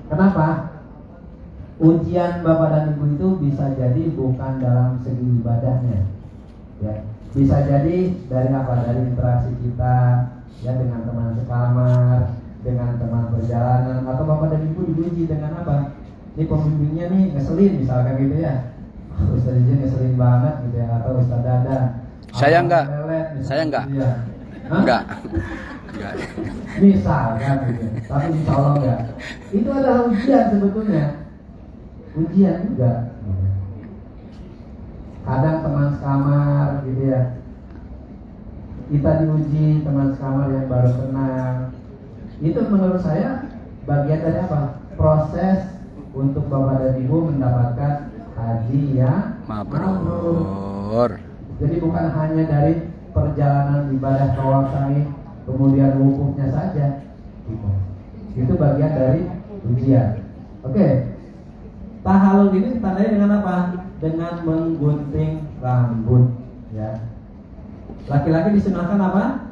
Kenapa? Ujian Bapak dan Ibu itu bisa jadi bukan dalam segi ibadahnya, ya. Bisa jadi dari apa? Dari interaksi kita, ya, dengan teman sekamar, dengan teman perjalanan, atau Bapak dan Ibu diuji dengan apa? Ini pembimbingnya nih ngeselin misalkan gitu ya. Ustaz Izin ngeselin banget gitu ya, atau Ustaz Dadan. Saya enggak. Saya enggak. Gitu ya. Enggak. Misalkan gitu. Tapi insya Allah enggak. Itu adalah ujian sebetulnya. Ujian juga. Kadang teman sekamar gitu ya. Kita diuji teman sekamar yang baru kenal. Itu menurut saya bagian dari apa? Proses untuk Bapak dan Ibu mendapatkan haji yang mabrur. Jadi bukan hanya dari perjalanan ibadah tawaf sa'i kemudian wukufnya saja. Itu bagian dari ujian. Oke. Tahallul ini ditandai dengan apa? Dengan menggunting rambut, ya. Laki-laki disunahkan apa?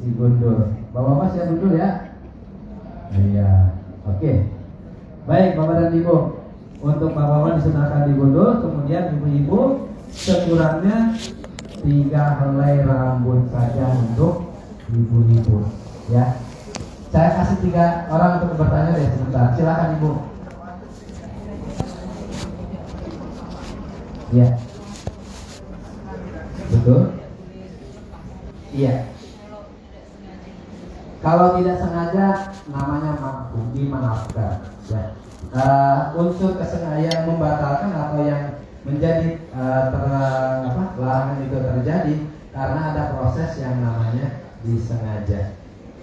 Digundul. Bapak-bapak siap gundul ya? Iya. Oke. Baik, Bapak dan Ibu. Untuk bapak-bapak disunahkan digundul, kemudian ibu-ibu sekurangnya 3 helai rambut saja untuk ibu-ibu, ya. Saya kasih 3 orang untuk bertanya deh sebentar. Silakan Ibu. Ya. Betul? Iya. Kalau tidak sengaja namanya dimaafkan, ya. Unsur kesengajaan membatalkan atau yang menjadi larangan itu terjadi karena ada proses yang namanya disengaja,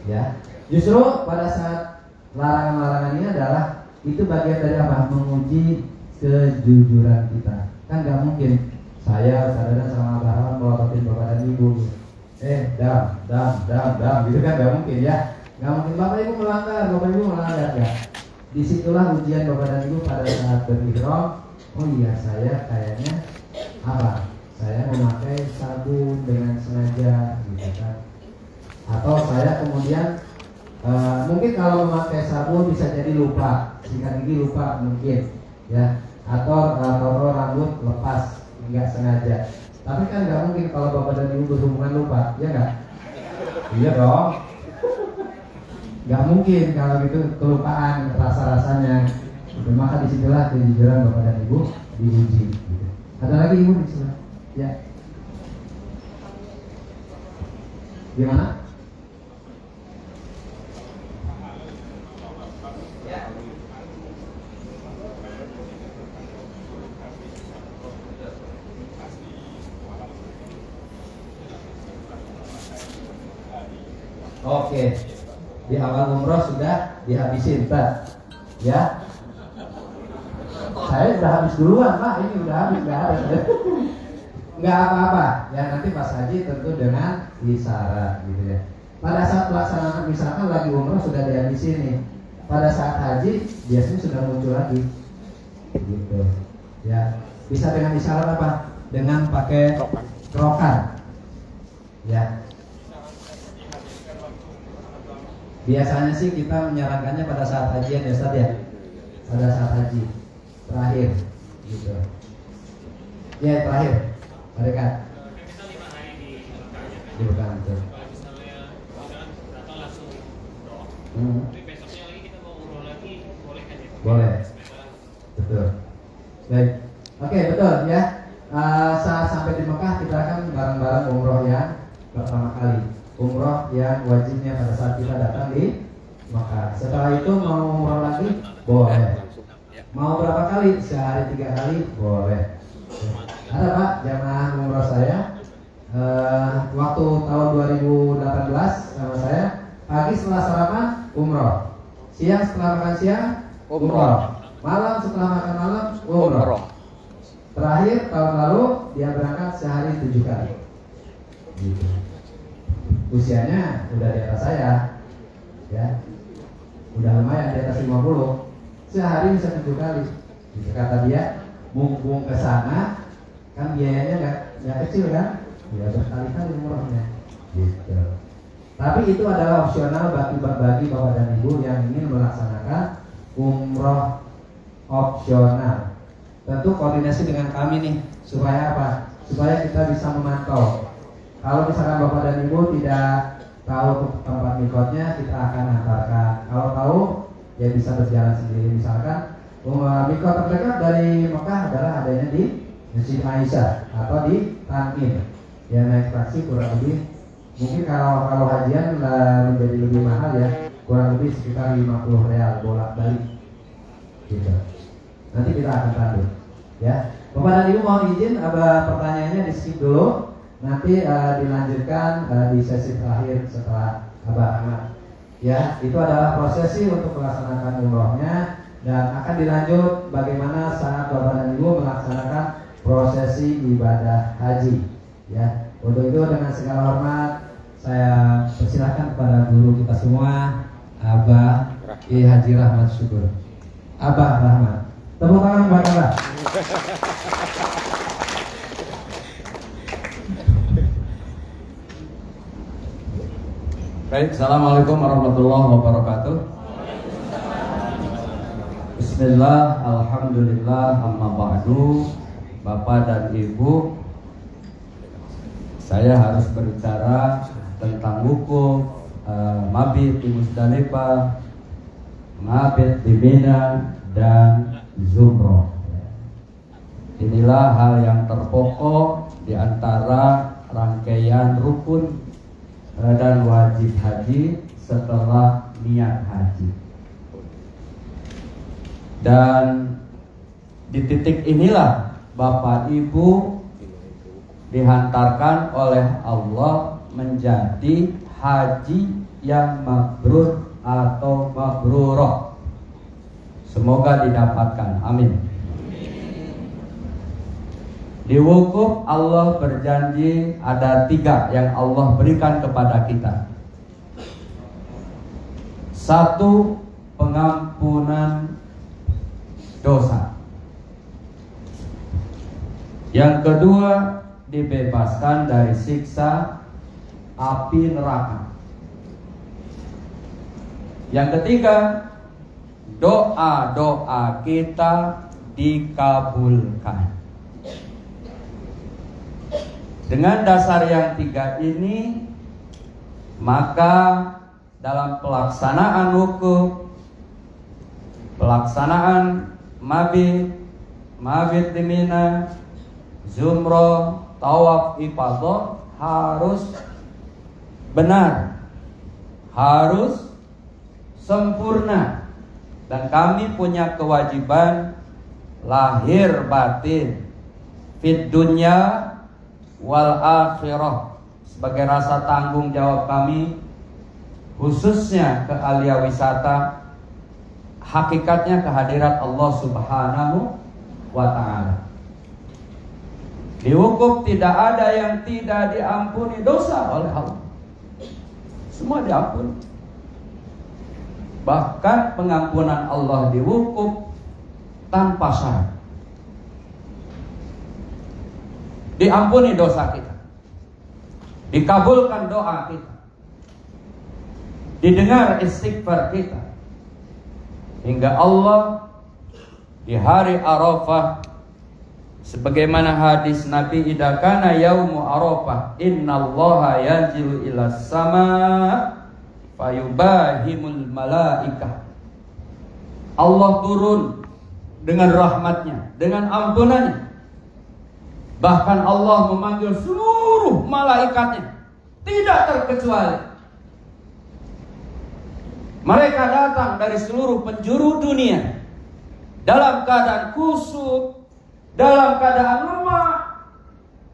ya. Justru pada saat larangan-larangan ini adalah itu bagian dari apa? Menguji kejujuran kita. Kan nggak mungkin saya sadar sama Abraham melototin Bapak dan Ibu. Dam gitu kan nggak mungkin ya. Nggak mungkin Bapak Ibu melanggar ya. Disitulah ujian Bapak dan Ibu pada saat berihram. Oh iya, saya kayaknya apa? Saya memakai sabun dengan sengaja gitu kan. Atau saya kemudian mungkin kalau memakai sabun bisa jadi lupa, sikat gigi lupa mungkin, ya. Atau rambut lepas nggak sengaja. Tapi kan nggak mungkin kalau Bapak dan Ibu berhubungan lupa, ya nggak? Iya dong. Nggak mungkin kalau gitu kelupaan rasa-rasanya. Maka disitulah kejujuran Bapak dan Ibu diuji. Gitu. Ada lagi Ibu di sana? Ya. Gimana? Oke, di awal umroh sudah dihabisin, Pak. Ya, saya sudah habis duluan, Pak. Ini udah habis, nggak apa-apa. Ya nanti pas haji tentu dengan isyarat, gitu ya. Pada saat pelaksanaan misalkan lagi umroh sudah dihabisin nih. Pada saat haji biasanya sudah muncul lagi, gitu. Ya, bisa dengan isyarat apa? Dengan pakai krokan, ya. Biasanya sih kita menyarankannya pada saat hajian ya Ustaz ya. Pada saat haji terakhir gitu. Ya terakhir. Mereka di Mekah itu. Boleh. Betul. Baik. Oke, betul ya. Saat sampai di Mekah kita akan bareng-bareng umroh yang pertama kali. Umroh yang wajibnya pada saat kita datang di Mekah. Setelah itu mau umroh lagi boleh. Mau berapa kali? Sehari 3 kali boleh. Ada Pak jamaah umroh saya waktu tahun 2018 sama saya, pagi setelah sarapan umroh, siang setelah makan siang umroh, malam setelah makan malam umroh. Terakhir tahun lalu dia berangkat sehari 7 kali. Gitu. Usianya udah di atas saya, ya, udah lumayan di atas 50. Sehari bisa 7 kali. Gitu kata dia, mumpung ke sana kan biayanya nggak kecil kan, ya berkali-kali umrohnya. Gitu. Tapi itu adalah opsional bagi Bapak dan Ibu yang ingin melaksanakan umroh opsional. Tentu koordinasi dengan kami nih, supaya apa? Supaya kita bisa memantau. Kalau misalkan Bapak dan Ibu tidak tahu tempat mikotnya, kita akan hantarkan. Kalau tahu, ya bisa berjalan sendiri. Misalkan mikot terdekat dari Mekah adalah adanya di Masjid Aisyah atau di Tan'im. Ya naik taksi kurang lebih, mungkin kalau hajian menjadi lebih mahal ya, kurang lebih sekitar 50 real bolak-balik. Gitu. Nanti kita akan lanjut. Ya, Bapak dan Ibu mohon izin, pertanyaannya di skip dulu. Nanti dilanjutkan di sesi terakhir setelah Abah Ahmad. Ya, itu adalah prosesi untuk melaksanakan umrohnya, dan akan dilanjut bagaimana saat Bapak dan Ibu melaksanakan prosesi ibadah haji. Ya, untuk itu dengan segala hormat saya persilahkan kepada guru kita semua, Abah Ki Haji Rahmat Syukur. Abah Rahmat. Tepuk tangan buat Abah. Baik, assalamualaikum warahmatullahi wabarakatuh. Bismillah, alhamdulillah, amma ba'du. Bapak dan Ibu, saya harus berbicara tentang wukuf, mabit di Musdalifah, mabit di Mina, dan Zumroh. Inilah hal yang terpokok di antara rangkaian rukun dan wajib haji setelah niat haji. Dan di titik inilah Bapak Ibu dihantarkan oleh Allah menjadi haji yang mabrur atau mabrurah. Semoga didapatkan, amin. Di wukuf Allah berjanji ada 3 yang Allah berikan kepada kita. 1, pengampunan dosa. Yang kedua, dibebaskan dari siksa api neraka. Yang ketiga, doa-doa kita dikabulkan. Dengan dasar yang 3 ini, maka dalam pelaksanaan wukuf, pelaksanaan mabit di Mina, Zumroh, tawaf ifadah harus benar, harus sempurna. Dan kami punya kewajiban lahir batin, fid dunya wal akhirah, sebagai rasa tanggung jawab kami, khususnya ke alia wisata, hakikatnya kehadirat Allah Subhanahu wa ta'ala. Di wukuf tidak ada yang tidak diampuni dosa oleh Allah. Semua diampuni. Bahkan pengampunan Allah di wukuf tanpa syarat. Diampuni dosa kita, dikabulkan doa kita, didengar istighfar kita, hingga Allah di hari Arafah, sebagaimana hadis Nabi, idza kana yaumu Arafah innallaha yanzilu ilas sama fayubahimul malaikah. Allah turun dengan rahmatnya, dengan ampunannya. Bahkan Allah memanggil seluruh malaikatnya, tidak terkecuali. Mereka datang dari seluruh penjuru dunia dalam keadaan kusut, dalam keadaan lemah,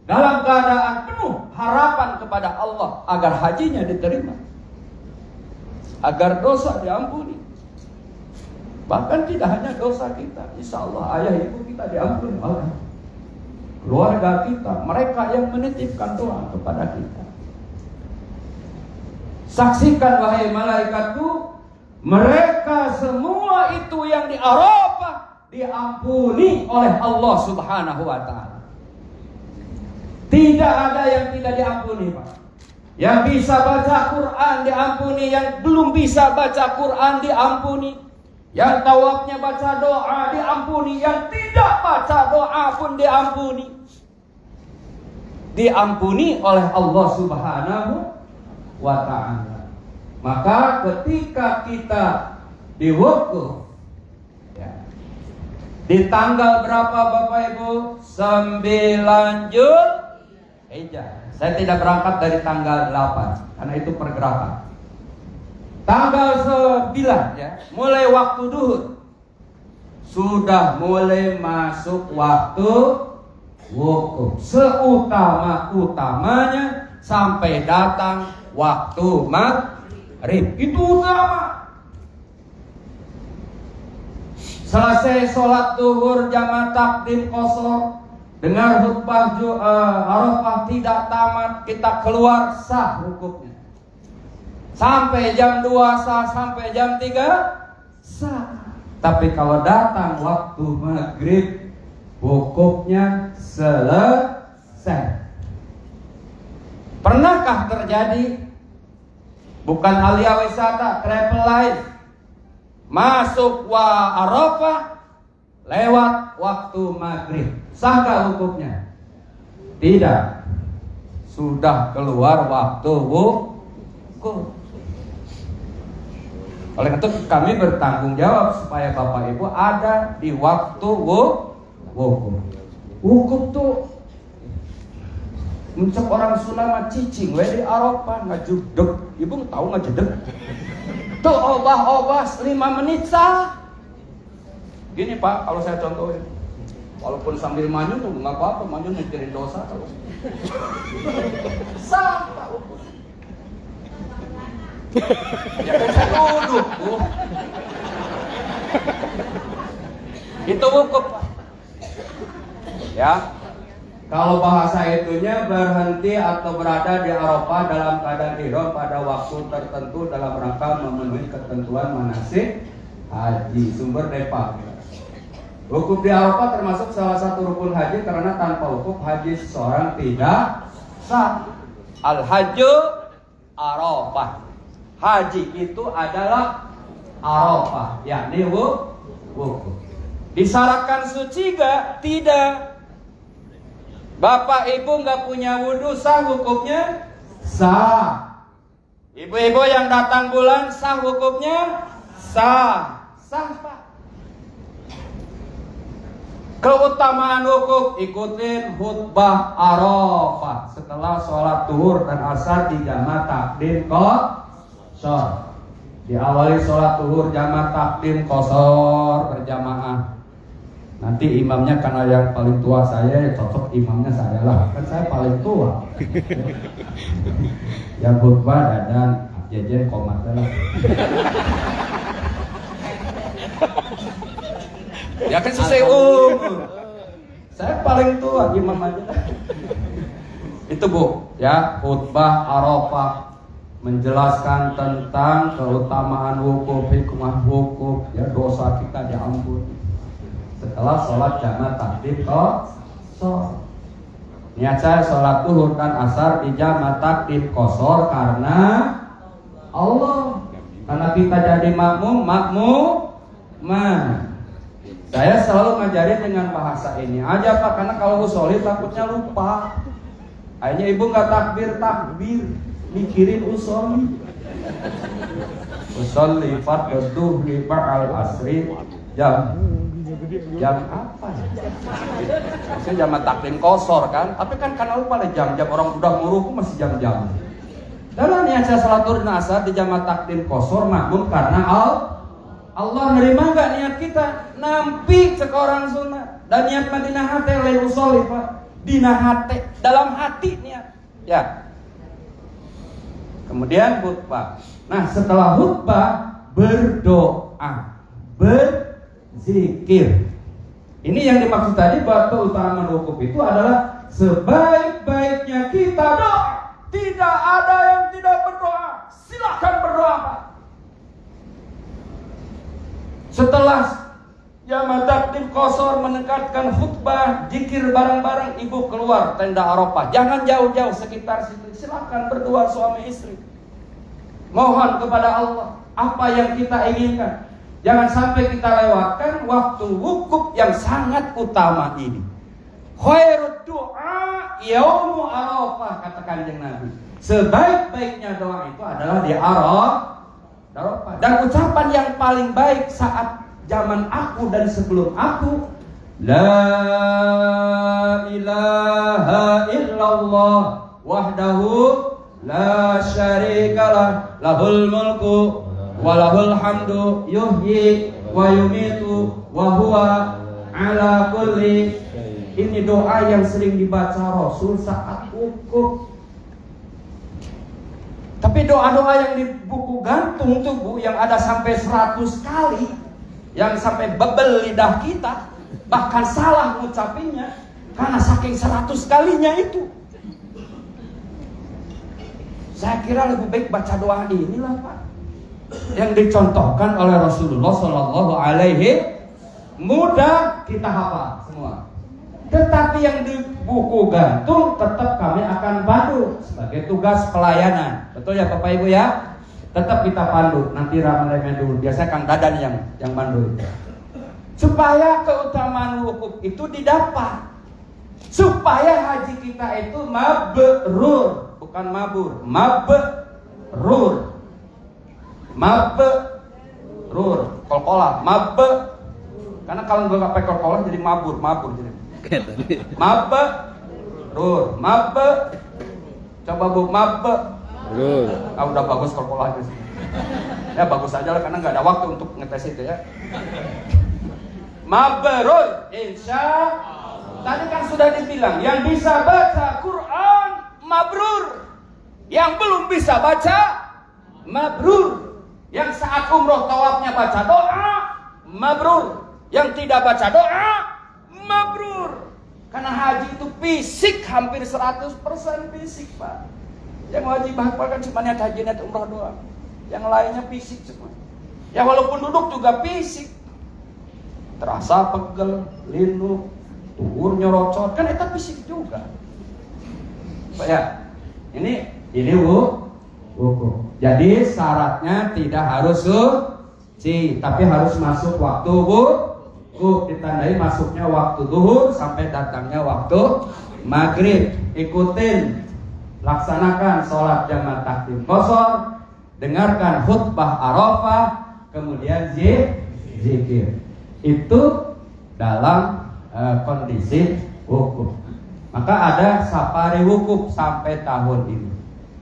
dalam keadaan penuh harapan kepada Allah agar hajinya diterima, agar dosa diampuni. Bahkan tidak hanya dosa kita, insya Allah ayah ibu kita diampuni oleh keluarga kita, mereka yang menitipkan doa kepada kita. Saksikan wahai malaikatku, mereka semua itu yang di Arafah diampuni oleh Allah Subhanahu wa ta'ala. Tidak ada yang tidak diampuni, Pak. Yang bisa baca Quran diampuni, yang belum bisa baca Quran diampuni, Yang tawafnya baca doa diampuni, yang tidak baca doa pun diampuni. Diampuni oleh Allah Subhanahu wa ta'ala. Maka ketika kita diwukuf ya, di tanggal berapa Bapak Ibu? 9 Zulhijjah. Saya tidak berangkat dari tanggal 8 karena itu pergerakan. Tanggal 9 ya, mulai waktu duhur sudah mulai masuk waktu wukuf. Seutama-utamanya sampai datang waktu maghrib. Itu utama. Selesai sholat duhur jamaah takdim qashar, dengar khutbah Arafah tidak tamat, kita keluar sah wukufnya. Sampai jam 2 sah, sampai jam 3 sah. Tapi kalau datang waktu maghrib, wukufnya selesai. Pernahkah terjadi? Bukan Alia Wisata, Travel Life, masuk Arafah lewat waktu maghrib, sahkah wukufnya? Tidak. Sudah keluar waktu wukuf. Oleh itu kami bertanggung jawab supaya Bapak Ibu ada di waktu wukuf. Wukuf tuh mencek orang Sunda cicing we di Arafah ngajudeg. Ibu tahu ngajudeg? Tuh obah-obah 5 menit sah. Gini Pak, kalau saya contohin, walaupun sambil manyun tuh nggak apa-apa, manyun mikirin dosa kalau sah Pak wukuf. Ya kan saya duduk Bu. Itu wukuf Pak. Ya, kalau bahasa itunya berhenti atau berada di Arafah dalam keadaan ihram pada waktu tertentu dalam rangka memenuhi ketentuan manasik haji. Sumber Depa. Wukuf di Arafah termasuk salah satu rukun haji karena tanpa wukuf haji seseorang tidak sah. Al-Hajju Arafah. Haji itu adalah Arafah, yakni wukuf. Disyaratkan suci gak? Tidak. Bapak Ibu nggak punya wudhu, sah wukufnya? Sah. Ibu-ibu yang datang bulan, sah wukufnya? Sah. Sah Pak. Keutamaan wukuf, ikutin khutbah Arafah setelah sholat zuhur dan asar di jamaah takdim qashar. Diawali sholat zuhur jamaah takdim qashar berjamaah. Nanti imamnya karena yang paling tua saya, cocok imamnya saya lah. Kan saya paling tua. Yang khutbah dan jajan komat lah. Ya kan sesuai umur. Saya paling tua, imam aja. Itu Bu, ya khutbah Arafah menjelaskan tentang keutamaan wukuf, hikmah wukuf, ya dosa kita diampuni. Setelah sholat jamaah takdim qashar. Niat saya sholat zuhur kan asar di jamaah takdim qashar karena Allah. Karena kita jadi makmuman. Saya selalu ngajarin dengan bahasa ini aja Pak, karena kalau usolli takutnya lupa. Akhirnya ibu nggak takbir, mikirin usolli. Usolli fardhu dhuhri ba'al asri jam apa ya? Maksudnya jam takdim qashar kan, tapi kan karena lupa jam-jam orang udah nguruku masih jam-jam. Dan niat saya salat zuhur dan asar di jamaah takdim qashar makmum karena Allah nerima nggak niat kita? Nampi seorang sunnah dan niat madinah hati lain usolli Pak. Dina hati, dalam hati niat. Ya. Kemudian khutbah. Nah setelah khutbah berdoa, berzikir. Ini yang dimaksud tadi bahwa keutamaan wukuf itu adalah sebaik-baiknya kita doa. Tidak ada yang tidak berdoa. Silakan berdoa Pak. Setelah jamaah takdim qashar menekatkan khutbah, zikir bareng-bareng, ibu keluar tenda Arafah. Jangan jauh-jauh sekitar situ. Silakan berdoa suami istri. Mohon kepada Allah apa yang kita inginkan. Jangan sampai kita lewatkan waktu wukuf yang sangat utama ini. Khairud doa yaumu Arafah, kata Kanjeng Nabi. Sebaik-baiknya doa itu adalah di Arafah. Dan ucapan yang paling baik saat zaman aku dan sebelum aku, la ilaha illallah wahdahu la syarikalah lahul mulku walahul hamdu yuhyi wa yumitu wa huwa ala kulli. Ini doa yang sering dibaca Rasul saat wukuf. Tapi doa-doa yang di buku gantung tuh Bu, yang ada sampai 100 kali, yang sampai bebel lidah kita, bahkan salah ngucapinnya karena saking 100 kalinya itu. Saya kira lebih baik baca doa inilah Pak, yang dicontohkan oleh Rasulullah Shallallahu Alaihi, mudah kita hafal semua. Tetapi yang di buku gantung tetap kami akan pandu sebagai tugas pelayanan. Betul ya Bapak Ibu ya? Tetap kita pandu. Nanti ramai-ramai dulu. Biasanya Kang Dadan yang pandu. Supaya keutamaan wukuf itu didapat. Supaya haji kita itu mabrur, bukan mabur. Mabrur. Mabrur. Kol-kolah. Mabrur. Karena kalau nggak pakai kol-kolah jadi mabur jadi. Mabrur. Coba Bu, mabrur. Udah bagus kalkulasi. Ya bagus aja lah, karena nggak ada waktu untuk ngetes itu ya. Mabrur, insya. Tadi kan sudah dibilang, yang bisa baca Quran mabrur, yang belum bisa baca mabrur, yang saat umroh tawafnya baca doa mabrur, yang tidak baca doa mabrur. Karena haji itu fisik, hampir 100% fisik Pak. Yang wajib hafal kan cuma niat haji, niat umrah doang. Yang lainnya fisik semua. Ya walaupun duduk juga fisik. Terasa pegel, linu, tuhur nyerocot, kan itu fisik juga. Pak ya, ini wukuf. Jadi syaratnya tidak harus suci, tapi harus masuk waktu wukuf. Ditandai masuknya waktu zuhur sampai datangnya waktu maghrib. Ikutin, laksanakan sholat jamaah takdim qashar, dengarkan khutbah Arafah, kemudian zikir. Itu dalam kondisi wukuf. Maka ada safari wukuf sampai tahun ini.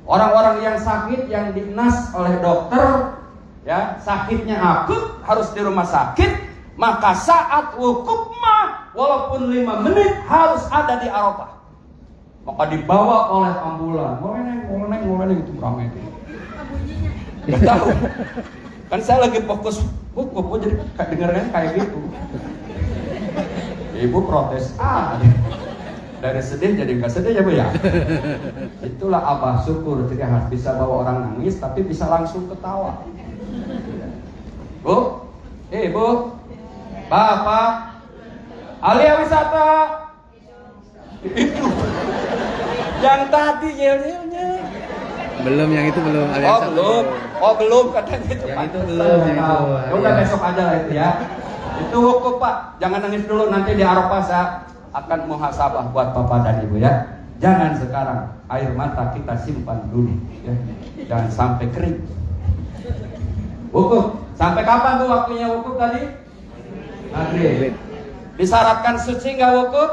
Orang-orang yang sakit, yang dinas oleh dokter, ya sakitnya akut harus di rumah sakit, maka saat wukuf mah walaupun 5 menit harus ada di Arafah. Maka dibawa oleh ambulan. Ngoleneng itu ramai itu. Enggak tahu. Kan saya lagi fokus wukuf, jadi dengarnya kayak gitu. Ibu protes. Dari sedih jadi enggak sedih ya Bu ya. Itulah abah syukur, jadi harus bisa bawa orang nangis tapi bisa langsung ketawa. Bu, Bu, Bapak, Alia Wisata itu yang tadi yel-yelnya belum, yang itu belum. Belum katanya itu. Yang itu belum. Udah besok aja lah itu ya. Itu wukuf Pak, jangan nangis dulu, nanti di Arafah saya akan muhasabah buat Bapak dan Ibu ya. Jangan sekarang, air mata kita simpan dulu ya. Jangan sampai kering. Wukuf, sampai kapan tuh waktunya wukuf tadi? Maghrib. Disyaratkan suci nggak wukuf?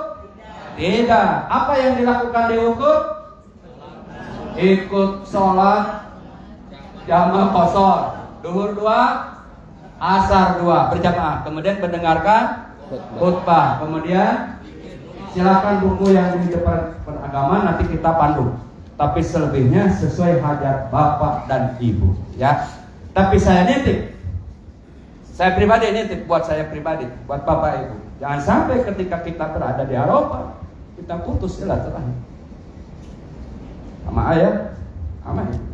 Tidak. Apa yang dilakukan di wukuf? Ikut sholat jamaah qashar, duhur 2, asar 2 berjamaah. Kemudian mendengarkan khutbah. Kemudian silakan buku yang di depan agama nanti kita pandu. Tapi selebihnya sesuai hajat Bapak dan Ibu ya. Tapi saya nitip. Saya pribadi nitip buat saya pribadi, buat Bapak Ibu. Jangan sampai ketika kita berada di Arafah, kita putus silaturahmi. Sama ayah, sama ibu,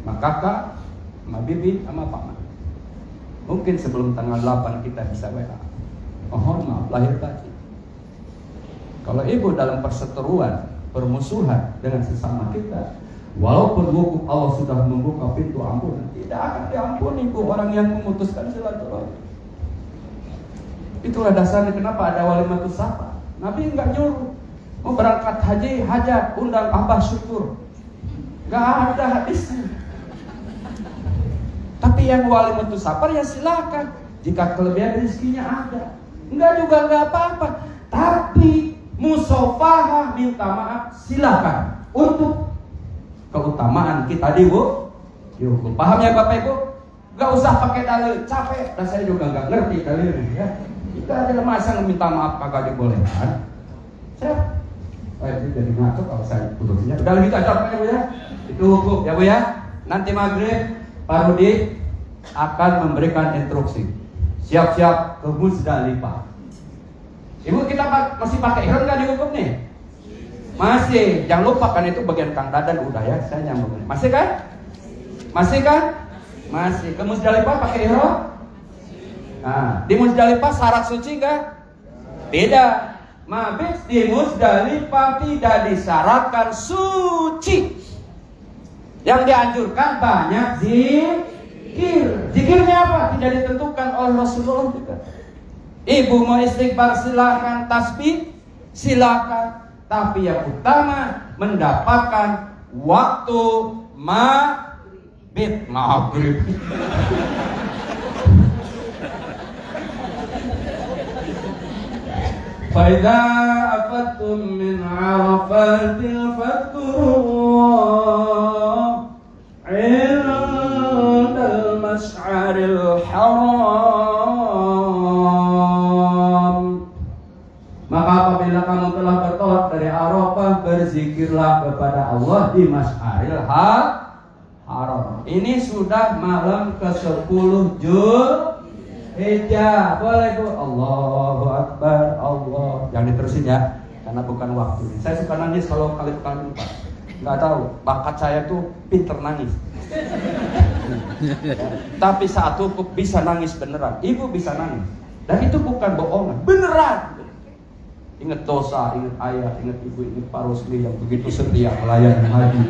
sama kakak, sama bibi, sama paman. Mungkin sebelum tanggal 8 kita bisa WA. Mohon maaf lahir batin. Kalau ibu dalam perseteruan, permusuhan dengan sesama kita, Walaupun wukuf Allah sudah membuka pintu ampunan, tidak akan diampuni bu orang yang memutuskan silaturahmi. Itulah dasarnya kenapa ada walimatus safar. Nabi nggak nyuruh mau berangkat haji, hajat, undang abah syukur. Nggak ada hadisnya. Tapi yang walimatus safar ya silakan. Jika kelebihan rezekinya ada, enggak apa-apa. Tapi musafahah minta maaf silakan untuk keutamaan kita dihukum. Paham ya Bapak Ibu? Gak usah pakai dalil, capek. Dan saya juga gak ngerti dalilnya ya. Kita adalah masa minta maaf kagak dibolehkan. Saya itu jadi ngaco kalau saya putusnya. Udah lebih cocok ya Bu ya. Itu hukum ya Bu ya. Nanti maghrib Pak Rudi akan memberikan instruksi. Siap-siap ke Musdalifah. Ibu kita masih pakai ihram nggak dihukum nih? Masih. Jangan lupa kan itu bagian Kang Dadan udah ya. Saya nyambung. Masih kan? Masih kan? Masih. Ke Musdalifah pakai ihram? Nah, di Musdalifah syarat suci enggak? Beda. Mabit di Musdalifah tidak disyaratkan suci. Yang dianjurkan banyak zikir. Zikirnya apa? Tidak ditentukan oleh Rasulullah juga. Ibu mau istighfar silakan, tasbih silakan. Tapi yang utama mendapatkan waktu maghrib. Faida afattum min arafatil fadkurullah indal mas'aril haram. Maka apabila kamu telah bertolak dari Arafah, berzikirlah kepada Allah di Mas'aril Haram. Ini sudah malam ke-10 Zulhijjah. Boleh Bu? Allahu Akbar, Allah. Jangan diterusin ya, karena bukan waktu. Saya suka nangis kalau kali-kali lupa. Nggak tahu, bakat saya tuh pinter nangis. Tapi saat cukup bisa nangis beneran. Ibu bisa nangis. Dan itu bukan bohongan, beneran. Ingat dosa, ingat ayah, ingat ibu, ingat Pak Rusli yang begitu setia melayani haji.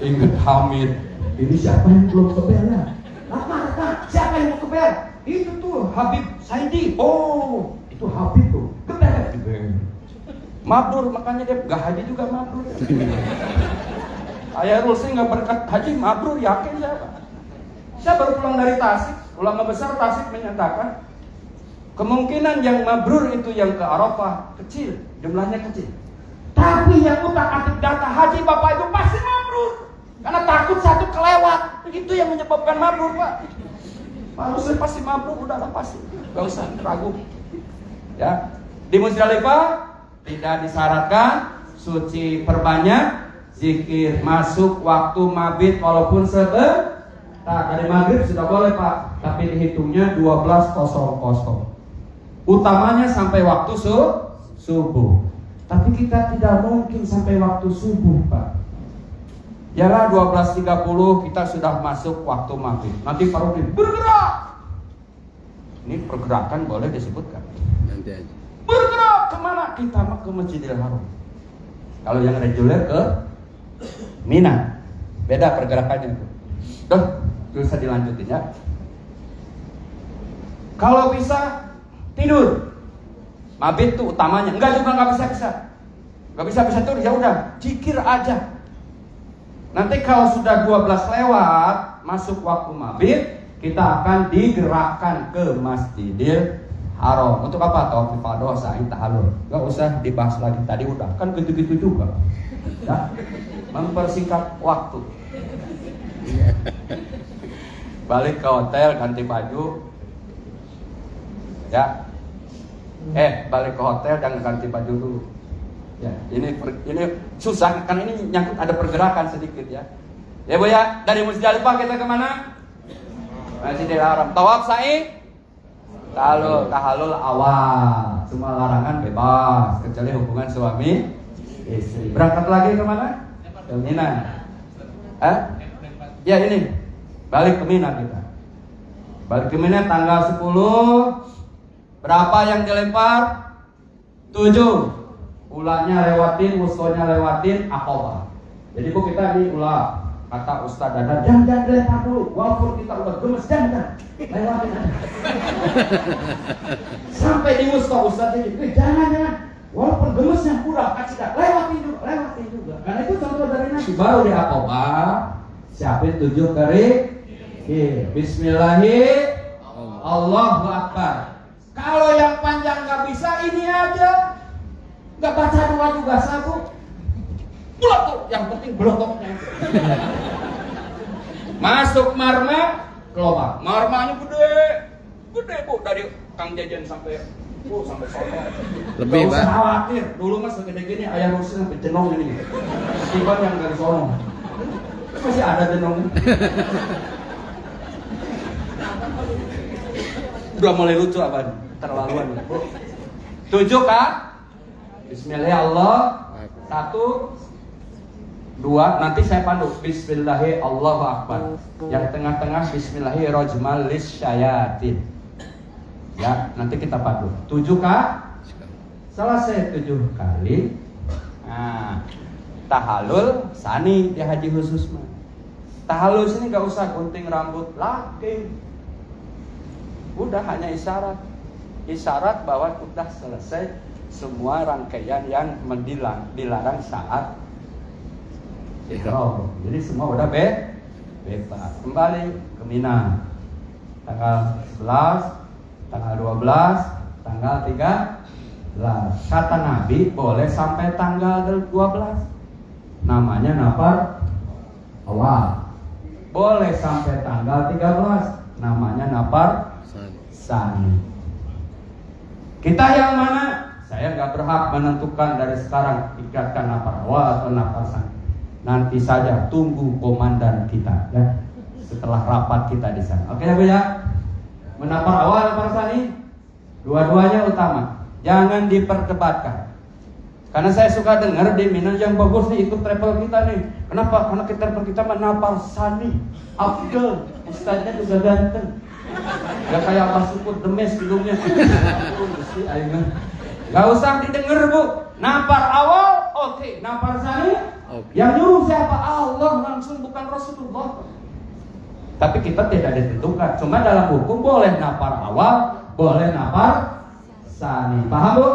Ingat Hamid. Ini siapa yang belum kebelan? Apa? Siapa yang mau kebelan? Itu tuh Habib Saidi. Oh, itu Habib tuh. Kebelan. Mabrur, makanya dia gak haji juga mabrur. Ayah Rusli gak berkat haji mabrur, yakin siapa? Saya baru pulang dari Tasik. Ulama besar Tasik menyatakan kemungkinan yang mabrur itu yang ke Arafah kecil, jumlahnya kecil. Tapi yang utak-atik data haji Bapak itu pasti mabrur. Karena takut satu kelewat. Itu yang menyebabkan mabrur, Pak. Harusnya pasti mabrur, udahlah pasti. Gak usah ragu. Ya, di Musdalifah tidak disyaratkan suci, perbanyak zikir, masuk waktu mabit walaupun sebentar. Dari maghrib sudah boleh Pak, tapi dihitungnya 12.00. Utamanya sampai waktu subuh. Tapi kita tidak mungkin sampai waktu subuh Pak. Yalah 12.30 kita sudah masuk waktu maghrib. Nanti Pak Rudi bergerak. Ini pergerakan boleh disebutkan. Nanti aja. Bergerak kemana? Kita mah ke Masjidil Haram. Kalau yang reguler ke Mina. Beda pergerakannya itu. Bisa dilanjutin ya. Kalau bisa tidur. Mabit tuh utamanya. Enggak juga nggak bisa. Nggak bisa tuh ya udah zikir aja. Nanti kalau sudah 12 lewat masuk waktu mabit, kita akan digerakkan ke Masjidil Haram. Untuk apa? Tawaf ifadah, sa'i, tahallul. Enggak usah dibahas lagi, tadi udah. Kan gitu-gitu juga. Ya. Mempersingkat waktu. Balik ke hotel, ganti baju. Ya. Balik ke hotel dan ganti baju dulu. Ya, ini susah kan, ini nyangkut ada pergerakan sedikit ya. Ya Bu ya, dari Musdalifah kita kemana? Masjidil Haram. Tawaf, sa'i, tahallul awal. Semua larangan bebas kecuali hubungan suami istri. Berangkat lagi kemana? Ke Mina. Ya ini. Balik ke Mina kita. Balik ke Mina tanggal 10. Berapa yang dilempar? 7. Ulanya lewatin, wustonya lewatin, Aqabah. Jadi Bu, kita diulang. Kata Ustaz Dadan, jangan dilempar dulu. Walaupun kita udah gemes, jangan lewatin aja. Sampai di Mustafa Ustaz jadi, jangan. Walaupun gemesnya udah kasih dah, lewatin juga. Karena itu contoh dari Nabi. Baru di Aqabah, siapin 7 kali. Bismillahirrahmanirrahim. Allahu Akbar. Kalau yang panjang nggak bisa, ini aja. Nggak baca doa juga sabu. Pulang tuh, yang penting belotoknya. Masuk marma, keluar. Marmanya gede Bu, dari Kang Jajan sampai sampai sono. Lebih, Gak usah Pak. khawatir. Dulu mah segede gini ayam rusin sampai jenong ini. Tiba yang dari sono. Masih ada jenong. Udah mulai lucu apa? Terlaluan. 7 Kak. Bismillahirrahmanirrahim. 1 2, nanti saya pandu. Bismillahirrahmanirrahim, Allahu Akbar. Yang tengah-tengah Bismillahirrahmanirrahim lisyayatin. Ya, nanti kita pandu. 7 Kak. Selesai 7 kali. Nah, tahalul sani di haji khusus mah. Tahalul sini gak usah gunting rambut lagi. Udah hanya isyarat. Isyarat bahwa udah selesai semua rangkaian yang dilarang saat ihram. Jadi semua udah bebas. Kembali ke Mina. Tanggal 11, tanggal 12, tanggal 13. Kata Nabi boleh sampai tanggal 12. Namanya nafar awal. Boleh sampai tanggal 13. Namanya nafar sani. Kita yang mana? Saya nggak berhak menentukan dari sekarang ikatkan nafar awal atau nafar sani. Nanti saja tunggu komandan kita ya. Setelah rapat kita di sana. Oke ya Bu ya? Menapar awal nafar sani, dua-duanya utama. Jangan diperdebatkan. Karena saya suka dengar di Mina yang bagus nih ikut travel kita nih. Kenapa? Karena travel kita menapar sani. Abdul, ustaznya juga ganteng. Gak kayak Abah Syukur demes hidungnya. Gak usah didengar Bu. Napar awal, oke. Napar sani, yang nyuruh siapa? Allah langsung, bukan Rasulullah. Tapi kita tidak ditentukan. Cuma dalam hukum boleh napar awal, boleh napar sani. Paham Bu?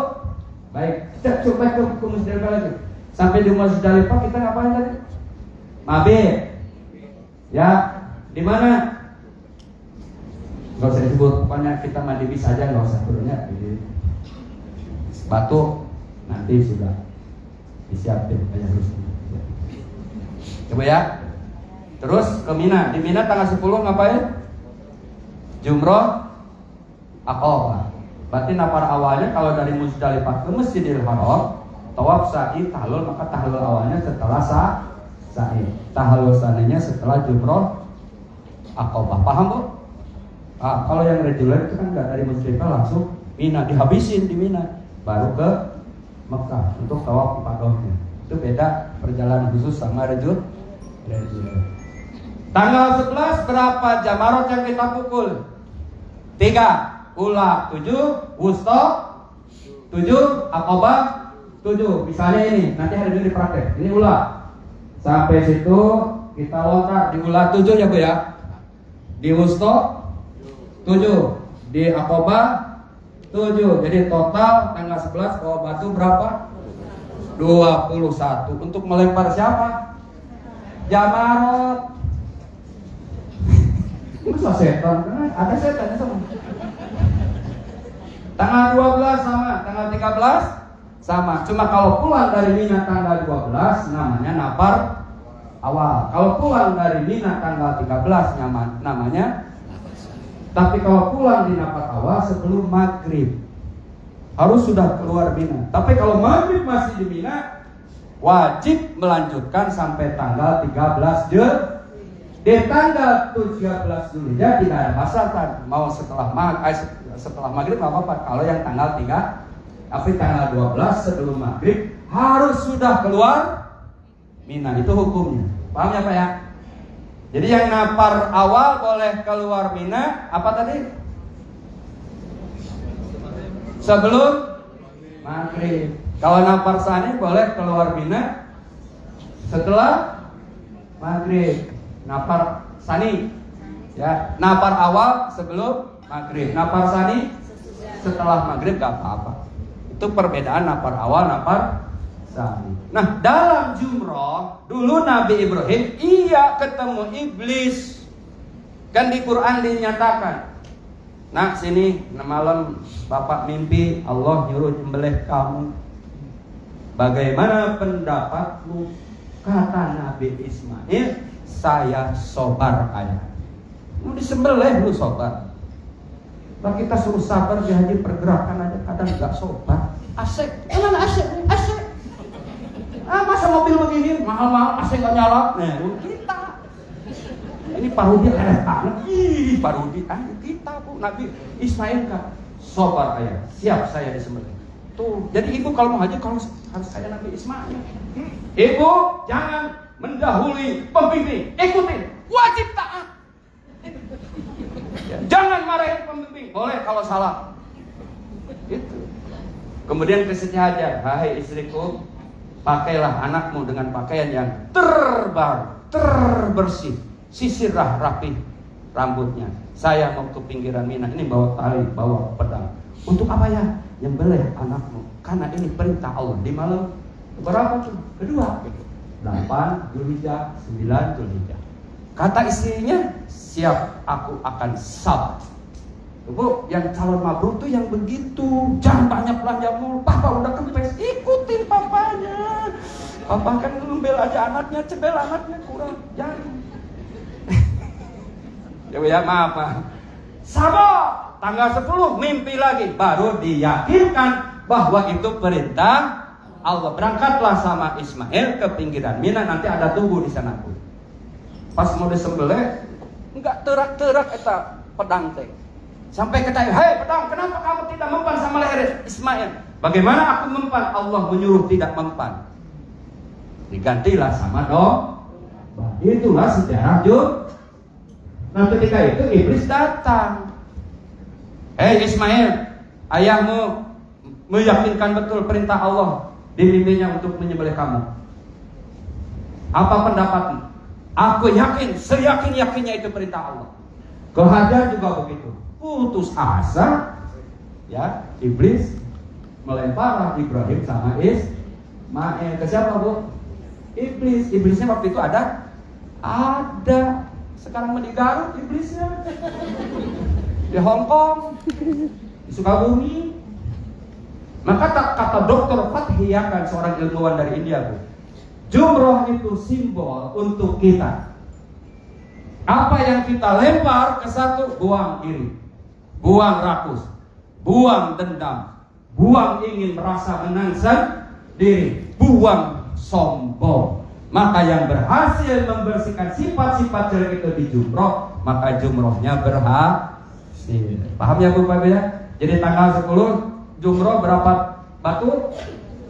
Baik. Kita coba ke Musdalifah lagi. Sampai di Musdalifah kita ngapain tadi? Mabit. Ya, di mana? Gak usah disebut. Pokoknya kita mandi bis aja, gak usah turunnya. Batu nanti sudah disiapin banyak terus. Coba ya. Terus ke Mina. Di Mina tanggal 10 ngapain? Jumroh Aqabah. Berarti nafar awalnya kalau dari Muzdalifah ke Masjidil Haram, tawaf sa'i tahlul, maka tahlul awalnya setelah sa'i. Tahlul saninya setelah jumroh Aqabah. Paham Bu? Kalau yang reguler itu kan nggak dari Muzdalifah langsung Mina, dihabisin di Mina, baru ke Mekah untuk tawaf ifadah. Itu beda perjalanan khusus sama reguler. Tanggal 11 berapa jamarot yang kita pukul? 3, ula 7, wusta 7, Aqabah 7. Misalnya ini, nanti hari ini dipraktek. Ini ula. Sampai situ kita lontar di ula 7 ya Bu ya. Di wusta 7, di Aqabah 7. Jadi total tanggal 11 bawa batu berapa? 21. Untuk melempar siapa? Jamarot. Masa setan? Ada setan sama. Tanggal 12 sama, tanggal 13 sama. Cuma kalau pulang dari Mina tanggal 12 namanya nafar awal. Kalau pulang dari Mina tanggal 13 namanya. Tapi kalau pulang di nafar awal sebelum maghrib harus sudah keluar Mina. Tapi kalau maghrib masih di Mina, wajib melanjutkan sampai tanggal 13 di tanggal 13 Zulhijjah tidak ada basahan. Mau setelah maghrib nggak apa-apa. Kalau yang tanggal 3, tapi tanggal 12 sebelum maghrib harus sudah keluar Mina. Itu hukumnya. Paham ya Pak ya? Jadi yang nafar awal boleh keluar Mina apa tadi? Sebelum maghrib. Kalau nafar sani boleh keluar Mina setelah maghrib. Nafar sani, ya, nafar awal sebelum maghrib, nafar sani setelah maghrib, gak apa-apa. Itu perbedaan nafar awal, nafar sani. Nah, dalam jumroh dulu Nabi Ibrahim ketemu iblis. Kan di Quran dinyatakan, nak sini, malam bapak mimpi Allah nyuruh nyembelih kamu. Bagaimana pendapatmu? Kata Nabi Ismail, saya sobar ayah. Mau disembelih lu sobar. Lah kita suruh sabar di haji pergerakan aja kadang nggak sobar. Asik, mana asik? Asik. Masa mobil begini mahal-mahal asik nggak nyala? Nah, kita. Ini parodi aneh banget. Ih, parodi kita bu. Nabi Ismail kan sobar ayah. Siap saya disembelih. Tuh, jadi ibu kalau mau haji kalau harus kayak Nabi Ismail. Ibu jangan mendahului pembimbing, ikutin, wajib taat. Ya, jangan marahin pembimbing, boleh kalau salah. Itu. Kemudian ke Siti Hajar, hai istriku, pakailah anakmu dengan pakaian yang terbersih, sisirlah rapi rambutnya. Saya mau ke pinggiran Mina, ini bawa tali, bawa pedang. Untuk apa ya? Nyembelih anakmu, karena ini perintah Allah. Di malam berapa tuh? Kedua, 8 Dzulhijjah, 9 Dzulhijjah. Kata istrinya, siap, aku akan sabar. Bu, yang calon mabrur tuh yang begitu, jangan banyak belanja mulu. Papa udah kempes, ikutin papanya. Papa kan ngembel aja anaknya, cebel anaknya kurang, jangan. Ya maaf, Pak. Sabar. Tanggal 10 mimpi lagi, baru diyakinkan bahwa itu perintah Allah. Berangkatlah sama Ismail ke pinggiran Mina, nanti ada tubuh di sana Bu. Pas mau disembelih, enggak terak-terak eta pedang teh. Sampai ketanya, "Hei pedang, kenapa kamu tidak mempan sama leher Ismail?" "Bagaimana aku mempan? Allah menyuruh tidak mempan." Digantilah sama domba. Itulah sejarah Jum. Nah, ketika itu iblis datang. "Hei Ismail, ayahmu meyakinkan betul perintah Allah di mimpinya untuk menyembelih kamu. Apa pendapatmu?" "Aku yakin, seyakin-yakinnya itu perintah Allah." Ke Hajar juga begitu. Putus asa, ya, iblis melempar Ibrahim sama Ismail. Ke siapa Bu? Iblis. Iblisnya waktu itu ada. Sekarang di Garut iblisnya. Di Hong Kong, di Sukabumi. Maka kata Dr. Fathiyakan, seorang ilmuwan dari India, Bu, jumroh itu simbol untuk kita. Apa yang kita lempar ke satu, buang iri, buang rakus, buang dendam, buang ingin merasa menang sendiri, buang sombong. Maka yang berhasil membersihkan sifat-sifat jelek itu di jumroh, maka jumrohnya berhasil. Paham ya Bu Pak ya? Jadi tanggal 10 jumroh berapa batu?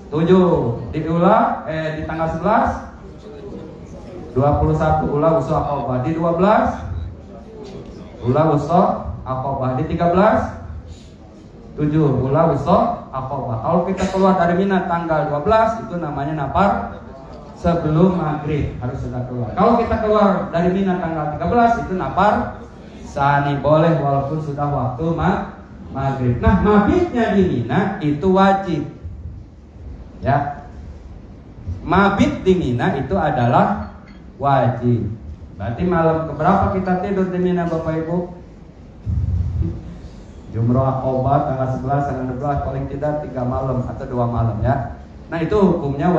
7. Diulang di tanggal 11 21 ulah usul Aqabah. Di 12 ulah usul Aqabah. Di 13 7 ulah usul Aqabah. Kalau kita keluar dari Mina tanggal 12 itu namanya nafar sebelum maghrib, harus sudah keluar. Kalau kita keluar dari Mina tanggal 13 itu nafar sani, boleh walaupun sudah waktu maghrib. Nah, mabitnya di Mina itu wajib. Ya. Mabit di Mina itu adalah wajib. Berarti malam keberapa kita tidur di Mina Bapak Ibu? Jumroh Aqabah tanggal 11, tanggal 12, paling tidak 3 malam atau 2 malam ya. Nah, itu hukumnya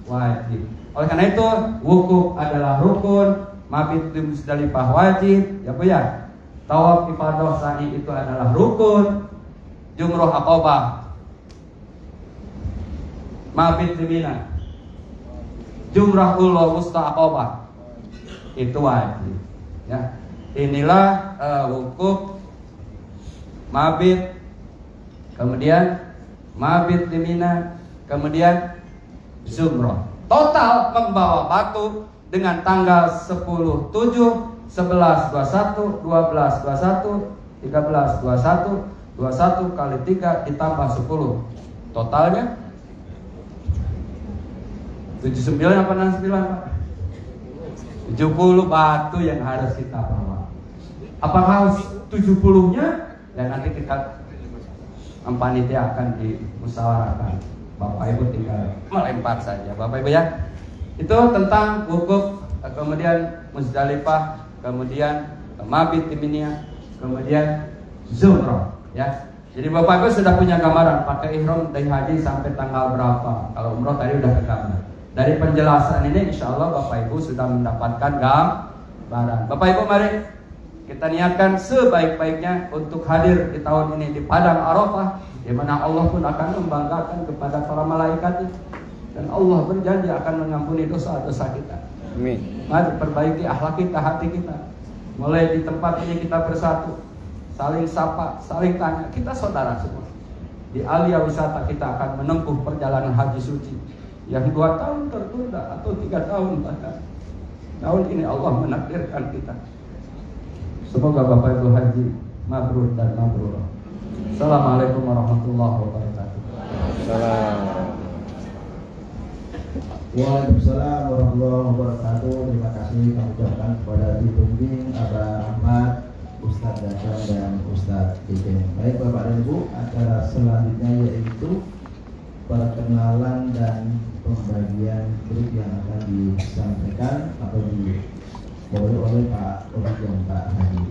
wajib. Oleh karena itu, wukuf adalah rukun, mabit di Musdalifah wajib, ya Bu ya. Tawaf ifadah sa'i itu adalah rukun. Jumroh Aqabah, mabit di Mina, jumrah ula wusta Aqabah itu wajib. Ya, inilah wukuf, mabit, kemudian mabit di Mina, kemudian jumrah. Total membawa batu dengan tanggal 10 7 11 21 12 21 13 21 21 kali 3 ditambah 10. Totalnya 79 apa 69 Pak? 70 batu yang harus kita bawa. Apakah 70-nya? Dan nanti kita panitia akan dimusyawarahkan. Bapak Ibu tinggal melempar saja Bapak Ibu ya. Itu tentang wukuf, kemudian Muzdalifah, kemudian mabit Minia, kemudian Zumrah ya. Jadi Bapak Ibu sudah punya gambaran pakai ihram dari haji sampai tanggal berapa. Kalau umroh tadi udah kegambar. Dari penjelasan ini insya Allah Bapak Ibu sudah mendapatkan gambaran. Bapak Ibu mari kita niatkan sebaik-baiknya untuk hadir di tahun ini di Padang Arafah, di mana Allah pun akan membanggakan kepada para malaikatnya, dan Allah berjanji akan mengampuni dosa-dosa kita. Amin. Mari perbaiki akhlak kita, hati kita. Mulai di tempat ini kita bersatu, saling sapa, saling tanya. Kita saudara semua. Di Alia Wisata kita akan menempuh perjalanan haji suci yang 2 tahun tertunda atau 3 tahun bahkan. Tahun ini Allah menakdirkan kita. Semoga Bapak Ibu haji mabrur dan mabrur. Assalamualaikum warahmatullahi wabarakatuh. Salam. Waalaikumsalam warahmatullahi wabarakatuh. Terima kasih kami ucapkan kepada Bimbing, Abah Ahmad, Ustadz Dacam dan Ustadz Ijeng. Baik Bapak dan Ibu, acara selanjutnya yaitu perkenalan dan pembagian grup yang akan disampaikan atau dibawa oleh Pak Haji.